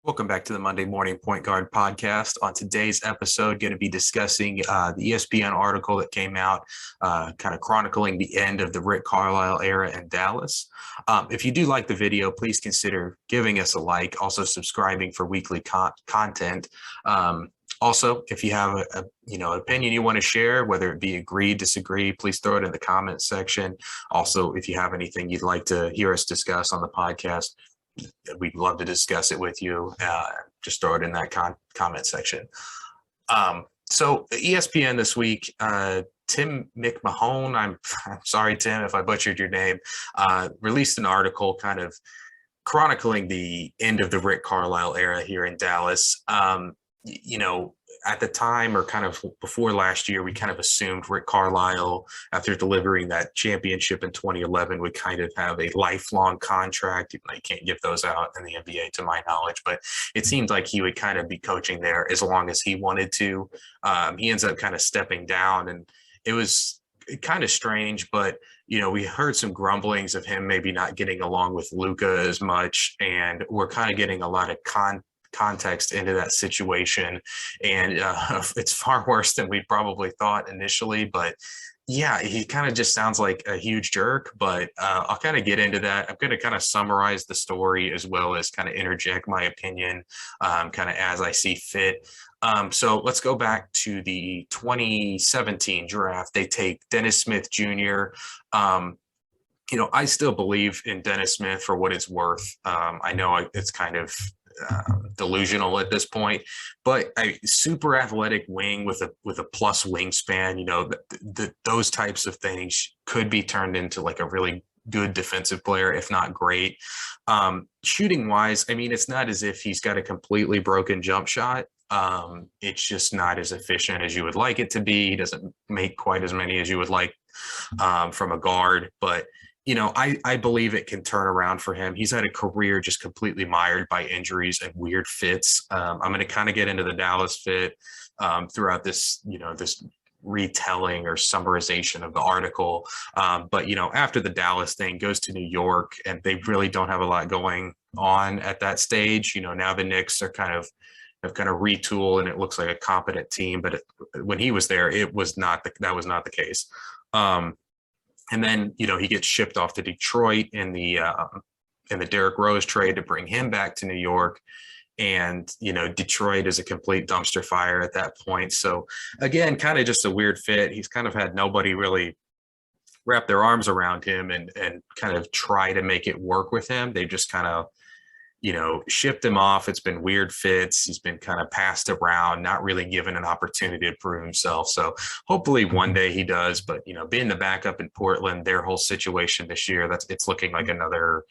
Welcome back to the Monday Morning Point Guard podcast. On today's episode, going to be discussing the ESPN article that came out, kind of chronicling the end of the Rick Carlisle era in Dallas. If you do like the video, please consider giving us a like, also subscribing for weekly content. Also, if you have an opinion you want to share, whether it be agree, disagree, please throw it in the comments section. Also, if you have anything you'd like to hear us discuss on the podcast, we'd love to discuss it with you. Just throw it in that comment section. So ESPN this week, Tim McMahon, I'm sorry, Tim, if I butchered your name, released an article kind of chronicling the end of the Rick Carlisle era here in Dallas. At the time or kind of before last year, we kind of assumed Rick Carlisle, after delivering that championship in 2011, would kind of have a lifelong contract. You can't give those out in the NBA to my knowledge, but it seemed like he would kind of be coaching there as long as he wanted to. He ends up kind of stepping down, and it was kind of strange, but we heard some grumblings of him maybe not getting along with Luka as much, and we're kind of getting a lot of context into that situation, and it's far worse than we probably thought initially. But yeah, he kind of just sounds like a huge jerk, but I'll kind of get into that. I'm going to kind of summarize the story as well as kind of interject my opinion kind of as I see fit. So let's go back to the 2017 draft. They take Dennis Smith Jr. I still believe in Dennis Smith for what it's worth. I know it's kind of delusional at this point, but a super athletic wing with a plus wingspan, those types of things could be turned into like a really good defensive player, if not great. Shooting wise, it's not as if he's got a completely broken jump shot. It's just not as efficient as you would like it to be. He doesn't make quite as many as you would like from a guard, but I believe it can turn around for him. He's had a career just completely mired by injuries and weird fits. I'm going to kind of get into the Dallas fit throughout this, this retelling or summarization of the article. But after the Dallas thing, goes to New York, and they really don't have a lot going on at that stage. Now the Knicks are have kind of retooled, and it looks like a competent team. But when he was there, that was not the case. And then, he gets shipped off to Detroit in the Derrick Rose trade to bring him back to New York. And, Detroit is a complete dumpster fire at that point. So again, kind of just a weird fit. He's kind of had nobody really wrap their arms around him and kind of try to make it work with him. They just kind of, shipped him off. It's been weird fits. He's been kind of passed around, not really given an opportunity to prove himself. So hopefully one day he does, but being the backup in Portland, their whole situation this year, it's looking like another,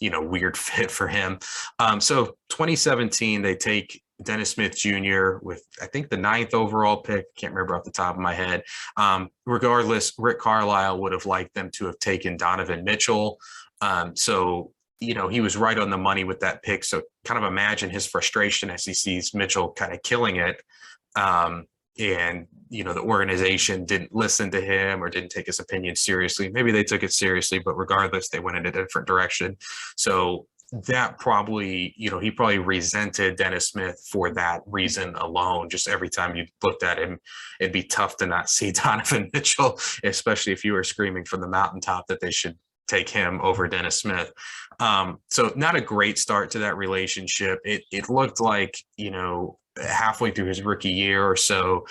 weird fit for him. So 2017, they take Dennis Smith Jr. with, I think, the 9th overall pick. Can't remember off the top of my head. Regardless, Rick Carlisle would have liked them to have taken Donovan Mitchell. So he was right on the money with that pick. So kind of imagine his frustration as he sees Mitchell kind of killing it. And, the organization didn't listen to him or didn't take his opinion seriously. Maybe they took it seriously, but regardless, they went in a different direction. So that probably, he probably resented Dennis Smith for that reason alone. Just every time you looked at him, it'd be tough to not see Donovan Mitchell, especially if you were screaming from the mountaintop that they should take him over Dennis Smith. So not a great start to that relationship. It looked like, halfway through his rookie year or so,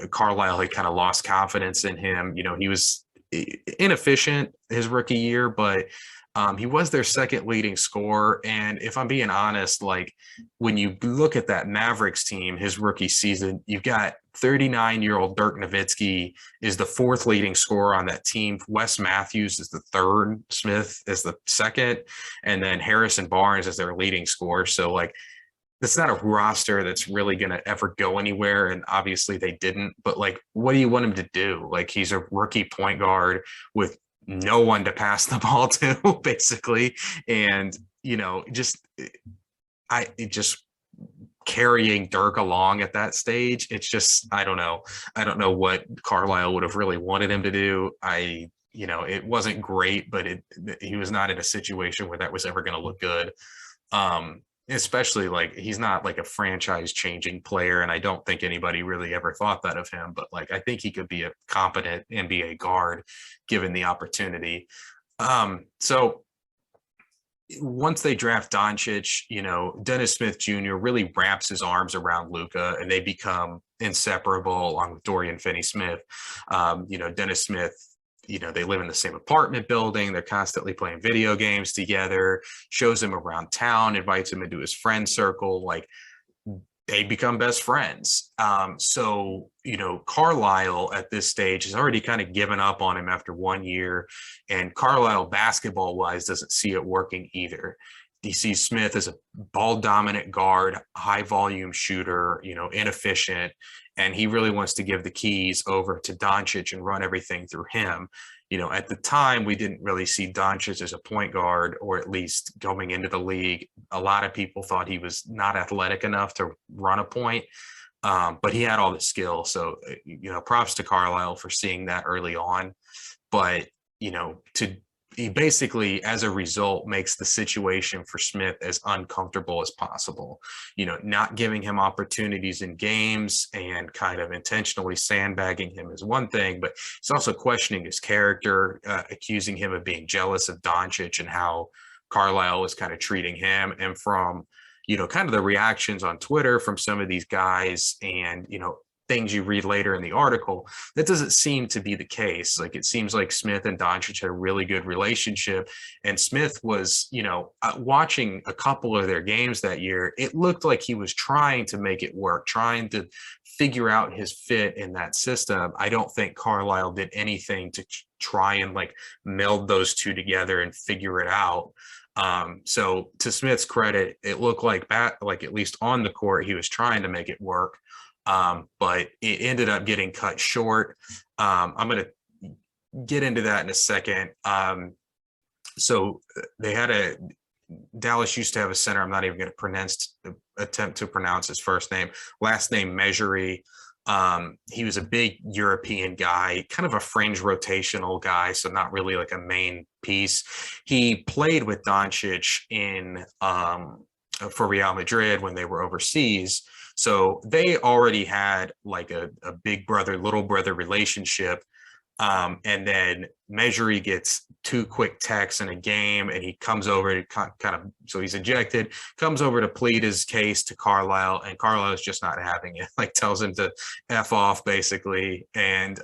Carlisle had kind of lost confidence in him. He was inefficient his rookie year, but he was their second leading scorer. And if I'm being honest, like when you look at that Mavericks team, his rookie season, you've got 39-year-old Dirk Nowitzki is the 4th leading scorer on that team. Wes Matthews is the 3rd. Smith is the 2nd. And then Harrison Barnes is their leading scorer. So like, it's not a roster that's really going to ever go anywhere. And obviously they didn't, but like, what do you want him to do? Like, he's a rookie point guard with no one to pass the ball to, basically. And, just carrying Dirk along at that stage. It's just, I don't know what Carlisle would have really wanted him to do. It wasn't great, but he was not in a situation where that was ever going to look good. especially like he's not like a franchise changing player, and I don't think anybody really ever thought that of him, but like I think he could be a competent NBA guard given the opportunity. So once they draft Doncic, Dennis Smith Jr. really wraps his arms around Luka, and they become inseparable along with Dorian Finney-Smith. Dennis Smith, they live in the same apartment building. They're constantly playing video games together, shows him around town, invites him into his friend circle. Like they become best friends. Carlisle at this stage has already kind of given up on him after 1 year, and Carlisle basketball wise doesn't see it working either. He sees Smith as a ball dominant guard, high volume shooter, inefficient, and he really wants to give the keys over to Doncic and run everything through him. At the time, we didn't really see Doncic as a point guard, or at least going into the league, a lot of people thought he was not athletic enough to run a point, but he had all the skill. So, props to Carlisle for seeing that early on. But, he basically, as a result, makes the situation for Smith as uncomfortable as possible. Not giving him opportunities in games and kind of intentionally sandbagging him is one thing, but he's also questioning his character, accusing him of being jealous of Doncic and how Carlisle was kind of treating him. And from, kind of the reactions on Twitter from some of these guys and, things you read later in the article, that doesn't seem to be the case. Like it seems like Smith and Doncic had a really good relationship, and Smith was, watching a couple of their games that year, it looked like he was trying to make it work, trying to figure out his fit in that system. I don't think Carlisle did anything to try and like meld those two together and figure it out. So to Smith's credit, it looked like at least on the court, he was trying to make it work. But it ended up getting cut short. I'm going to get into that in a second. So Dallas used to have a center. I'm not even going to attempt to pronounce his first name. Last name Mejri. He was a big European guy, kind of a fringe rotational guy, so not really like a main piece. He played with Doncic for Real Madrid when they were overseas. So they already had like a big brother, little brother relationship. And then Mejri gets 2 quick texts in a game, and he comes over to so he's ejected, comes over to plead his case to Carlisle, and Carlisle is just not having it, like tells him to F off basically. And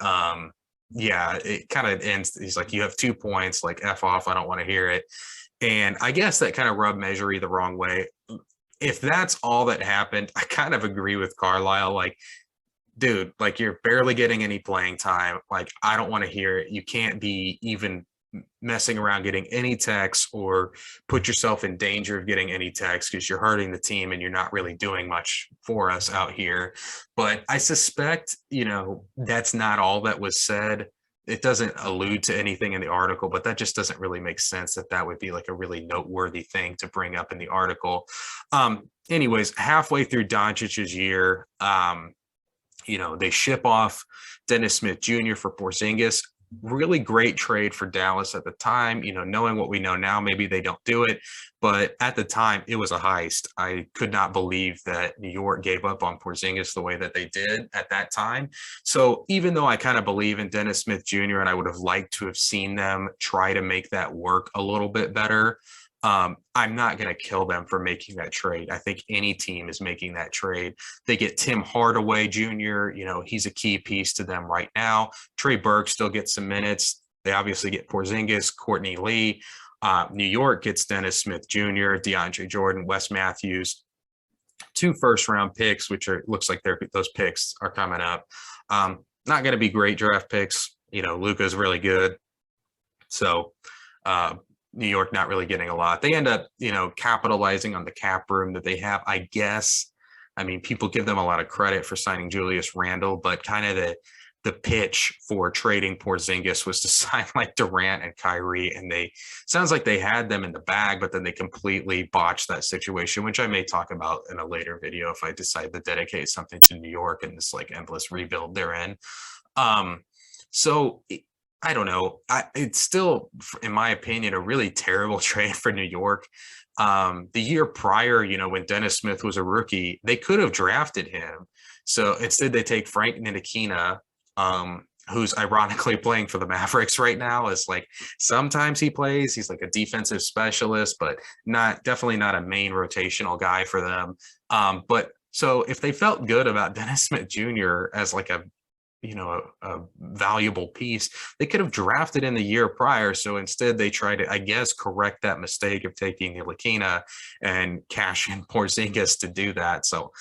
it kind of ends. He's like, you have 2 points, like F off. I don't want to hear it. And I guess that kind of rubbed Mejri the wrong way. If that's all that happened, I kind of agree with Carlisle. Like, dude, like you're barely getting any playing time. Like, I don't want to hear it. You can't be even messing around getting any texts or put yourself in danger of getting any texts, because you're hurting the team and you're not really doing much for us out here. But I suspect, that's not all that was said. It doesn't allude to anything in the article, but that just doesn't really make sense that would be like a really noteworthy thing to bring up in the article. Anyways, halfway through Doncic's year, they ship off Dennis Smith Jr. for Porzingis. Really great trade for Dallas at the time. Knowing what we know now, maybe they don't do it, but at the time it was a heist. I could not believe that New York gave up on Porzingis the way that they did at that time. So even though I kind of believe in Dennis Smith Jr. and I would have liked to have seen them try to make that work a little bit better, I'm not going to kill them for making that trade. I think any team is making that trade. They get Tim Hardaway Jr. He's a key piece to them right now. Trey Burke still gets some minutes. They obviously get Porzingis, Courtney Lee. New York gets Dennis Smith Jr., DeAndre Jordan, Wes Matthews, 2 first-round picks, which looks like those picks are coming up. Not going to be great draft picks. Luka's really good. So, New York not really getting a lot. They end up, capitalizing on the cap room that they have, I guess. I mean, people give them a lot of credit for signing Julius Randle, but kind of the pitch for trading Porzingis was to sign like Durant and Kyrie, and sounds like they had them in the bag, but then they completely botched that situation, which I may talk about in a later video if I decide to dedicate something to New York and this like endless rebuild they're in. I don't know. It's still, in my opinion, a really terrible trade for New York. The year prior, when Dennis Smith was a rookie, they could have drafted him. So instead, they take Frank Ntilikina, who's ironically playing for the Mavericks right now. Is like sometimes he plays. He's like a defensive specialist, but definitely not a main rotational guy for them. But so if they felt good about Dennis Smith Jr. as like a valuable piece, they could have drafted in the year prior. So instead they try to, I guess, correct that mistake of taking Ntilikina and cash in Porzingis to do that. So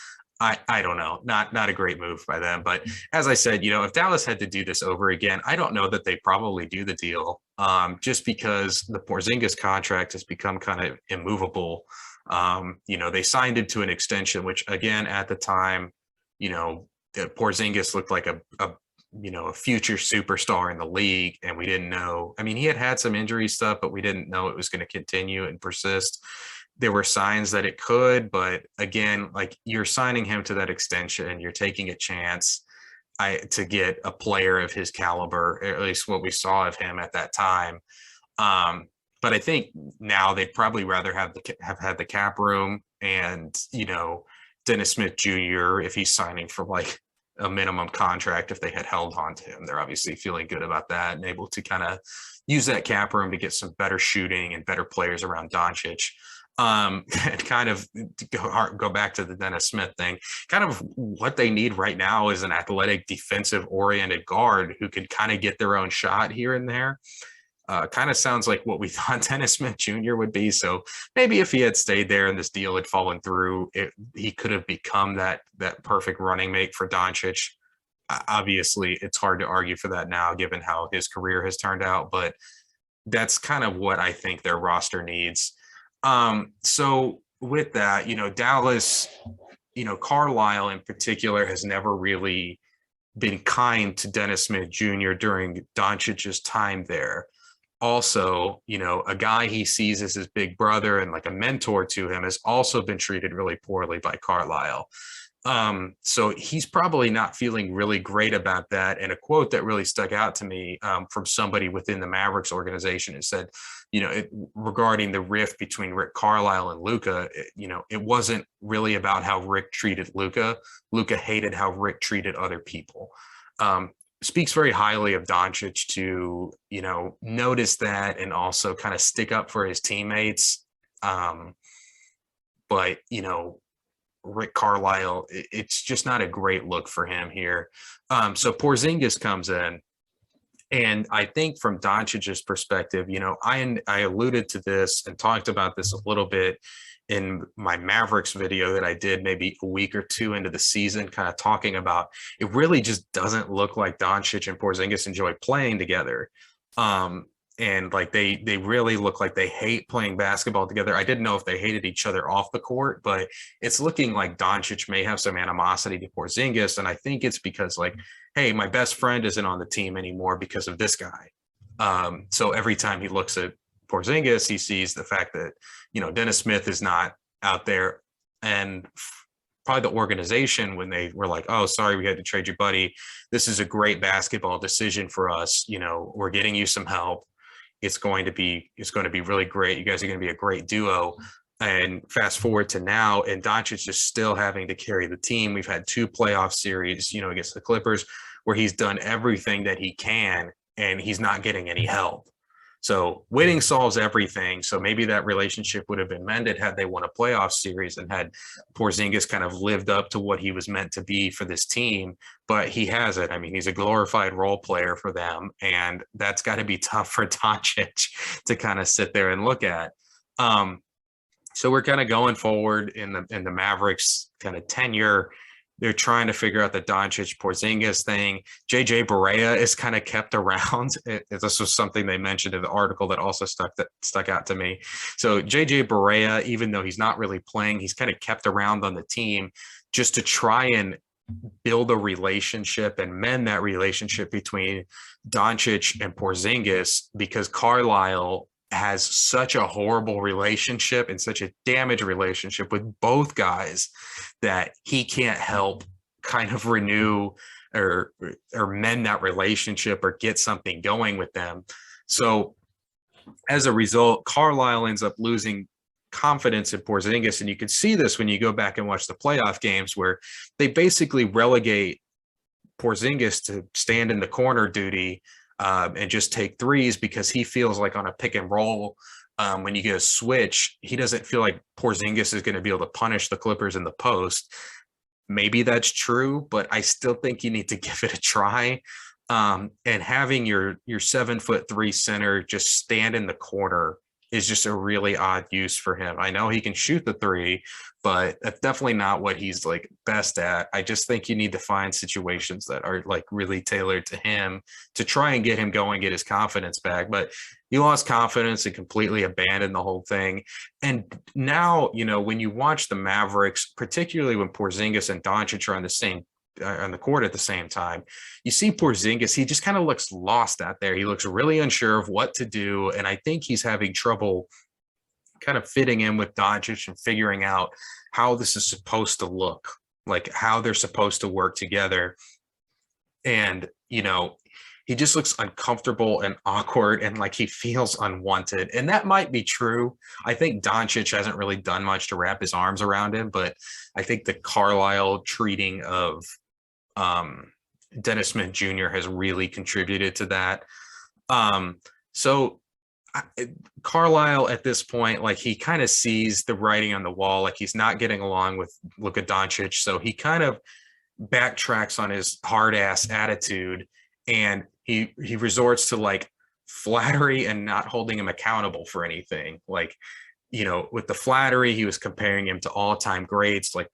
I don't know, not a great move by them. But as I said, if Dallas had to do this over again, I don't know that they probably do the deal, just because the Porzingis contract has become kind of immovable. They signed him to an extension, which again at the time, that Porzingis looked like a future superstar in the league, and we didn't know. I mean, he had some injury stuff, but we didn't know it was going to continue and persist. There were signs that it could, but again, like, you're signing him to that extension, you're taking a chance to get a player of his caliber, or at least what we saw of him at that time. But I think now they'd probably rather have had the cap room and, Dennis Smith Jr., if he's signing for like a minimum contract, if they had held on to him, they're obviously feeling good about that and able to kind of use that cap room to get some better shooting and better players around Doncic. And kind of go back to the Dennis Smith thing, kind of what they need right now is an athletic, defensive oriented guard who can kind of get their own shot here and there. Kind of sounds like what we thought Dennis Smith Jr. would be. So maybe if he had stayed there and this deal had fallen through, he could have become that perfect running mate for Doncic. Obviously, it's hard to argue for that now, given how his career has turned out. But that's kind of what I think their roster needs. So with that, Dallas, Carlisle in particular has never really been kind to Dennis Smith Jr. during Doncic's time there. Also, a guy he sees as his big brother and like a mentor to him has also been treated really poorly by Carlisle. So he's probably not feeling really great about that. And a quote that really stuck out to me from somebody within the Mavericks organization, it said, regarding the rift between Rick Carlisle and Luka, it wasn't really about how Rick treated Luka. Luka hated how Rick treated other people. Speaks very highly of Doncic to, notice that and also kind of stick up for his teammates. But, Rick Carlisle, it's just not a great look for him here. So Porzingis comes in, and I think from Doncic's perspective, I alluded to this and talked about this a little bit in my Mavericks video that I did maybe a week or two into the season, kind of talking about it really just doesn't look like Doncic and Porzingis enjoy playing together. And like they really look like they hate playing basketball together. I didn't know if they hated each other off the court, but it's looking like Doncic may have some animosity to Porzingis. And I think it's because like, hey, my best friend isn't on the team anymore because of this guy. So every time he looks at Porzingis, he sees the fact that, Dennis Smith is not out there. And probably the organization, when they were like, oh, sorry, we had to trade your buddy. This is a great basketball decision for us. We're getting you some help. It's going to be really great. You guys are going to be a great duo. And fast forward to now, and Doncic is still having to carry the team. We've had 2 playoff series, against the Clippers, where he's done everything that he can, and he's not getting any help. So winning solves everything. So maybe that relationship would have been mended had they won a playoff series and had Porzingis kind of lived up to what he was meant to be for this team. But he hasn't. I mean, he's a glorified role player for them, and that's got to be tough for Doncic to kind of sit there and look at. So we're kind of going forward in the Mavericks kind of tenure. They're trying to figure out the Doncic Porzingis thing. JJ Barea is kind of kept around. This was something they mentioned in the article that also stuck out to me. So JJ Barea, even though he's not really playing, he's kind of kept around on the team just to try and build a relationship and mend that relationship between Doncic and Porzingis, because Carlisle has such a horrible relationship and such a damaged relationship with both guys that he can't help kind of renew or mend that relationship or get something going with them. So as a result, Carlisle ends up losing confidence in Porzingis. And you can see this when you go back and watch the playoff games where they basically relegate Porzingis to stand in the corner duty and just take threes because he feels like on a pick and roll, when you get a switch, he doesn't feel like Porzingis is going to be able to punish the Clippers in the post. Maybe that's true, but I still think you need to give it a try. And having your 7'3" center just stand in the corner is just a really odd use for him. I know he can shoot the three, but that's definitely not what he's like best at. I just think you need to find situations that are like really tailored to him to try and get him going, get his confidence back. But he lost confidence and completely abandoned the whole thing. And now, you know, when you watch the Mavericks, particularly when Porzingis and Doncic are on the court at the same time, you see Porzingis, he just kind of looks lost out there. He looks really unsure of what to do. And I think he's having trouble kind of fitting in with Doncic and figuring out how this is supposed to look, like how they're supposed to work together. And, you know, he just looks uncomfortable and awkward and like he feels unwanted. And that might be true. I think Doncic hasn't really done much to wrap his arms around him, but I think the Carlisle treating of Dennis Smith Jr. has really contributed to that. Carlisle at this point, like he kind of sees the writing on the wall, like he's not getting along with Luka Doncic. So he kind of backtracks on his hard ass attitude and he resorts to like flattery and not holding him accountable for anything. Like, you know, with the flattery, he was comparing him to all-time greats, like,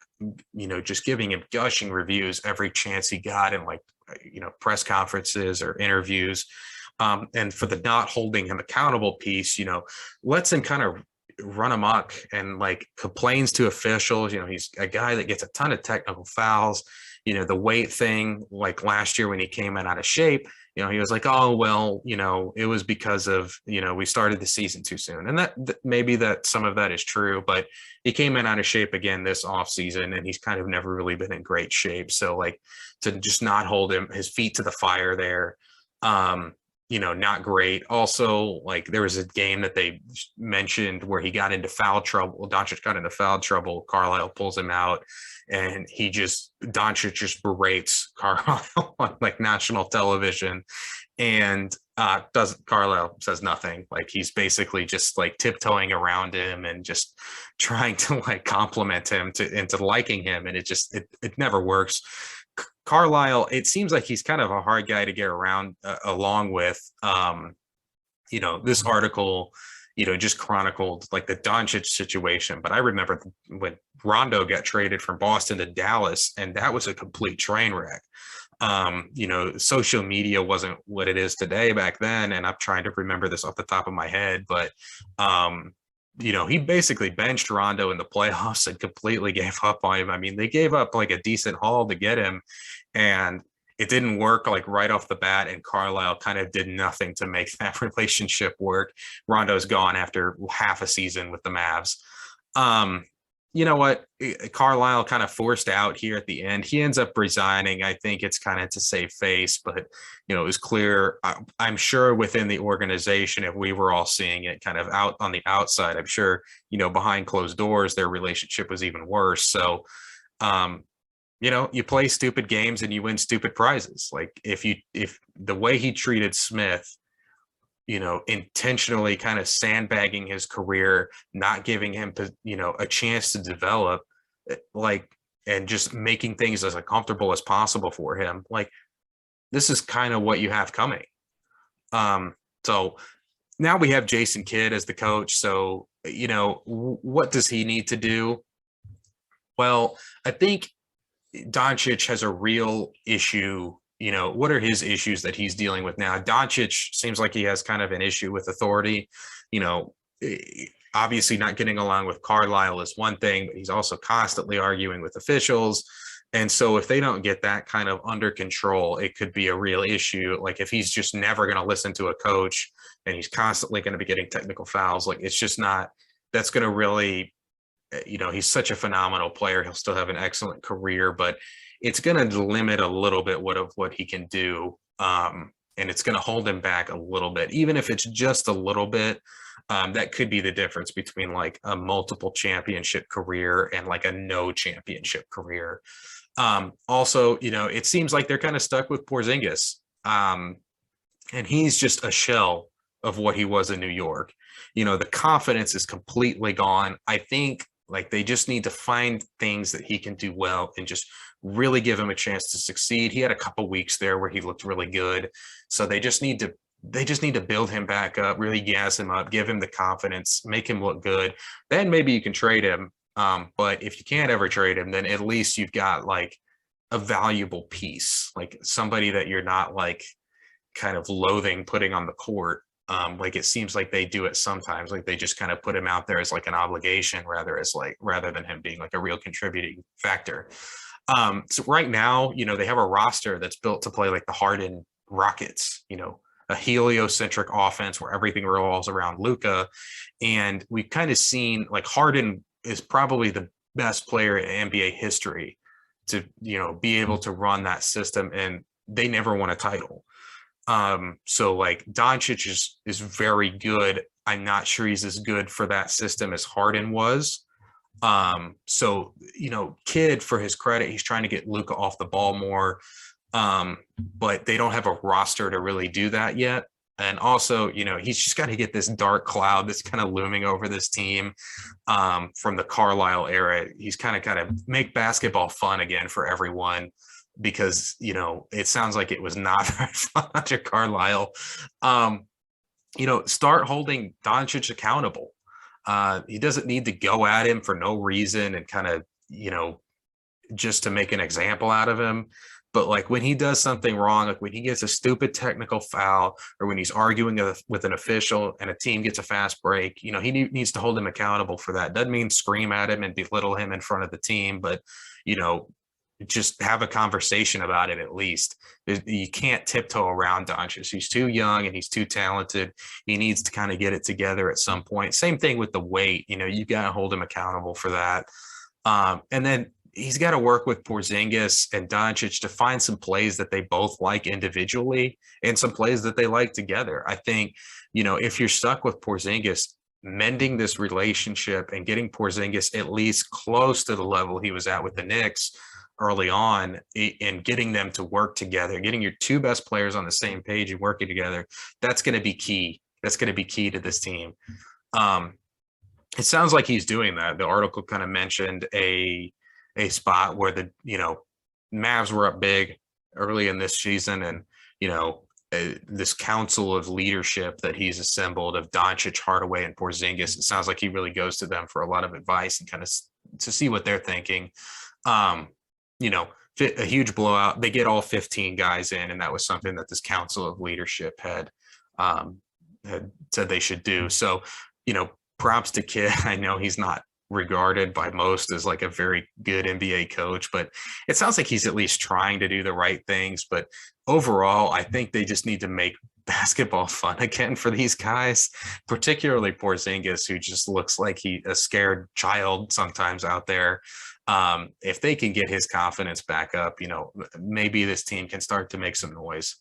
you know, just giving him gushing reviews every chance he got in like, you know, press conferences or interviews. And for the not holding him accountable piece, you know, lets him kind of run amok and like complains to officials. You know, he's a guy that gets a ton of technical fouls. You know, the weight thing, like last year when he came in out of shape, you know, he was like, oh, well, you know, it was because of, you know, we started the season too soon. And that maybe that some of that is true, but he came in out of shape again this offseason and he's kind of never really been in great shape. So like to just not hold his feet to the fire there, you know, not great. Also, like there was a game that they mentioned where he got into foul trouble. Doncic got into foul trouble. Carlisle pulls him out and Doncic just berates Carlisle on like national television and Carlisle says nothing. Like he's basically just like tiptoeing around him and just trying to like compliment him into liking him. And it never works. Carlisle, it seems like he's kind of a hard guy to get around along with. You know, this article, you know, just chronicled like the Doncic situation. But I remember when Rondo got traded from Boston to Dallas, and that was a complete train wreck. You know, social media wasn't what it is today back then. And I'm trying to remember this off the top of my head, but you know, he basically benched Rondo in the playoffs and completely gave up on him. I mean, they gave up like a decent haul to get him and it didn't work like right off the bat. And Carlisle kind of did nothing to make that relationship work. Rondo's gone after half a season with the Mavs. You know what? Carlisle kind of forced out here at the end. He ends up resigning. I think it's kind of to save face, but, you know, it was clear. I'm sure within the organization, if we were all seeing it kind of out on the outside, I'm sure, you know, behind closed doors, their relationship was even worse. So, you know, you play stupid games and you win stupid prizes. Like if the way he treated Smith, you know, intentionally kind of sandbagging his career, not giving him, you know, a chance to develop, like, and just making things as comfortable as possible for him. Like, this is kind of what you have coming. So now we have Jason Kidd as the coach. So, you know, what does he need to do? Well, I think Doncic has a real issue. You know, what are his issues that he's dealing with now? Doncic seems like he has kind of an issue with authority. You know, obviously not getting along with Carlisle is one thing, but he's also constantly arguing with officials. And so if they don't get that kind of under control, it could be a real issue. Like if he's just never going to listen to a coach and he's constantly going to be getting technical fouls, like it's just not, that's going to really, you know, he's such a phenomenal player. He'll still have an excellent career, but it's going to limit a little bit what he can do. and it's going to hold him back a little bit, even if it's just a little bit. That could be the difference between like a multiple championship career and like a no championship career. Also, it seems like they're kind of stuck with Porzingis, and he's just a shell of what he was in New York. The confidence is completely gone. I think like they just need to find things that he can do well and just really give him a chance to succeed. He had a couple weeks there where he looked really good. So they just need to build him back up, really gas him up, give him the confidence, make him look good. Then maybe you can trade him. But if you can't ever trade him, then at least you've got like a valuable piece, like somebody that you're not like kind of loathing putting on the court. Like it seems like they do it sometimes, like they just kind of put him out there as like an obligation rather than him being like a real contributing factor. So right now, they have a roster that's built to play like the Harden Rockets, a heliocentric offense where everything revolves around Luka. And we've kind of seen like Harden is probably the best player in NBA history to, be able to run that system, and they never won a title. So like Doncic is very good. I'm not sure he's as good for that system as Harden was. So, Kid, for his credit, he's trying to get Luka off the ball more. But they don't have a roster to really do that yet. And also, he's just got to get this dark cloud that's kind of looming over this team from the Carlisle era. He's kind of got to make basketball fun again for everyone, because, it sounds like it was not very fun under Carlisle. Start holding Doncic accountable. He doesn't need to go at him for no reason and kind of, just to make an example out of him. But like when he does something wrong, like when he gets a stupid technical foul, or when he's arguing with an official and a team gets a fast break, he needs to hold him accountable for that. Doesn't mean scream at him and belittle him in front of the team, but, just have a conversation about it at least. You can't tiptoe around Doncic. He's too young and he's too talented. He needs to kind of get it together at some point. Same thing with the weight. You got to hold him accountable for that. And then he's got to work with Porzingis and Doncic to find some plays that they both like individually and some plays that they like together. I think, if you're stuck with Porzingis, mending this relationship and getting Porzingis at least close to the level he was at with the Knicks early on, and getting them to work together, getting your two best players on the same page and working together, that's going to be key. That's going to be key to this team. It sounds like he's doing that. The article kind of mentioned a spot where the, Mavs were up big early in this season, and, this council of leadership that he's assembled of Doncic, Hardaway, and Porzingis, it sounds like he really goes to them for a lot of advice and kind of to see what they're thinking. A huge blowout. They get all 15 guys in, and that was something that this council of leadership had said they should do. So, props to Kid. I know he's not regarded by most as like a very good NBA coach, but it sounds like he's at least trying to do the right things. But overall, I think they just need to make basketball fun again for these guys, particularly Porzingis, who just looks like a scared child sometimes out there. If they can get his confidence back up, maybe this team can start to make some noise.